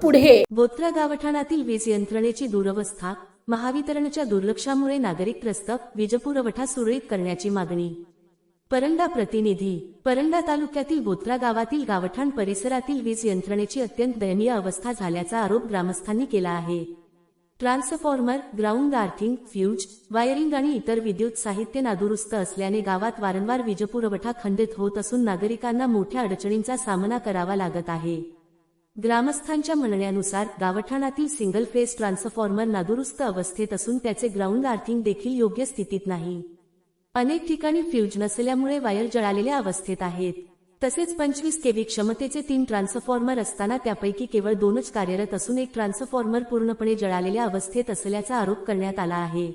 पुढे. बोथरा गावठाणातील वीज यंत्रणेची दुरवस्था, महावितरणच्या दुर्लक्षामुळे नागरिक त्रस्त, वीजपुरवठा सुरळीत करण्याची मागणी. परंडा प्रतिनिधी. परंडा तालुक्यातील बोथरा गावातील गावठाण परिसरातील वीज यंत्रणेची अत्यंत दयनीय अवस्था झाल्याचा आरोप ग्रामस्थांनी केला आहे. Transformer, ground earthing, fuse, wiring आणि इतर विद्युत साहित्य नादुरुस्त असल्याने गावात वारंवार वीजपुरवठा खंडित होत असून नागरिकांना मोठ्या अडचणींचा सामना करावा लागत आहे. ग्रामस्थांच्या म्हणण्यानुसार गावठाणातील सिंगल फेज ट्रान्सफॉर्मर नादुरुस्त अवस्थेत असून त्याचे ग्राउंड आर्थिंग देखील योग्य स्थितीत नाही. अनेक ठिकाणी फ्यूज नसल्यामुळे वायर जळालेल्या अवस्थेत आहेत. तसेच 25 केव्ही क्षमतेचे 3 ट्रान्सफॉर्मर असताना त्यापैकी केवळ 2च कार्यरत असून एक ट्रान्सफॉर्मर पूर्णपणे जळालेल्या अवस्थेत असल्याचा आरोप करण्यात आला आहे.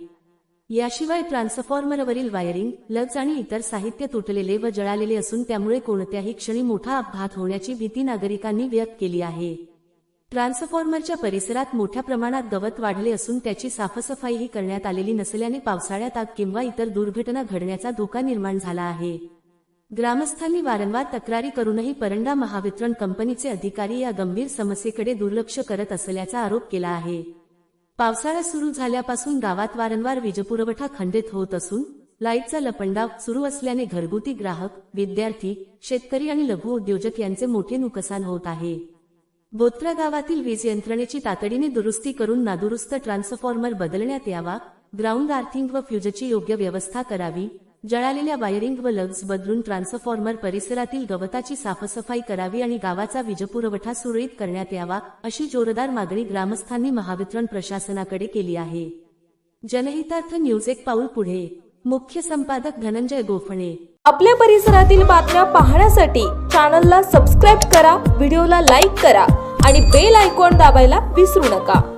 याशिवाय ट्रान्सफॉर्मरवरील वायरिंग, लग्ज आणि इतर साहित्य तुटलेले व जळालेले असून त्यामुळे कोणत्याही क्षणी मोठा अपघात होण्याची भीती नागरिकांनी व्यक्त केली आहे. ट्रान्सफॉर्मरच्या परिसरात मोठ्या प्रमाणात गवत वाढले असून त्याची साफसफाईही करण्यात आलेली नसल्याने पावसाळ्यात आग किंवा इतर दुर्घटना घडण्याचा धोका निर्माण झाला आहे. ग्रामस्थांनी वारंवार तक्रारी करूनही परंडा महावितरण कंपनीचे अधिकारी या गंभीर समस्येकडे दुर्लक्ष करत असल्याचा आरोप केला आहे. पावसाळा सुरू झाल्यापासून गावात वारंवार वीजपुरवठा खंडित होत असून लाईटचा लपंडाव सुरू असल्याने घरगुती ग्राहक, विद्यार्थी, शेतकरी आणि लघु उद्योजक यांचे मोठे नुकसान होत आहे. बोथरा गावातील वीज यंत्रणेची तातडीने दुरुस्ती करून नादुरुस्त ट्रान्सफॉर्मर बदलण्यात यावा, ग्राउंड आर्थिंग व फ्यूजची योग्य व्यवस्था करावी, जळालेल्या वायरिंग व लग्ज बदलून ट्रान्सफॉर्मर परिसरातील गवताची साफसफाई करावी आणि गावाचा वीजपुरवठा सुरळीत करण्यात यावा, अशी जोरदार मागणी ग्रामस्थांनी महावितरण प्रशासनाकडे केली आहे. जनहितार्थ न्यूज एक पाऊल पुढे. मुख्य संपादक धनंजय गोफणे. आपल्या परिसरातील बातम्या पाहण्यासाठी चॅनलला सबस्क्राईब करा, व्हिडिओला लाईक करा आणि बेल आयकॉन दाबायला विसरू नका.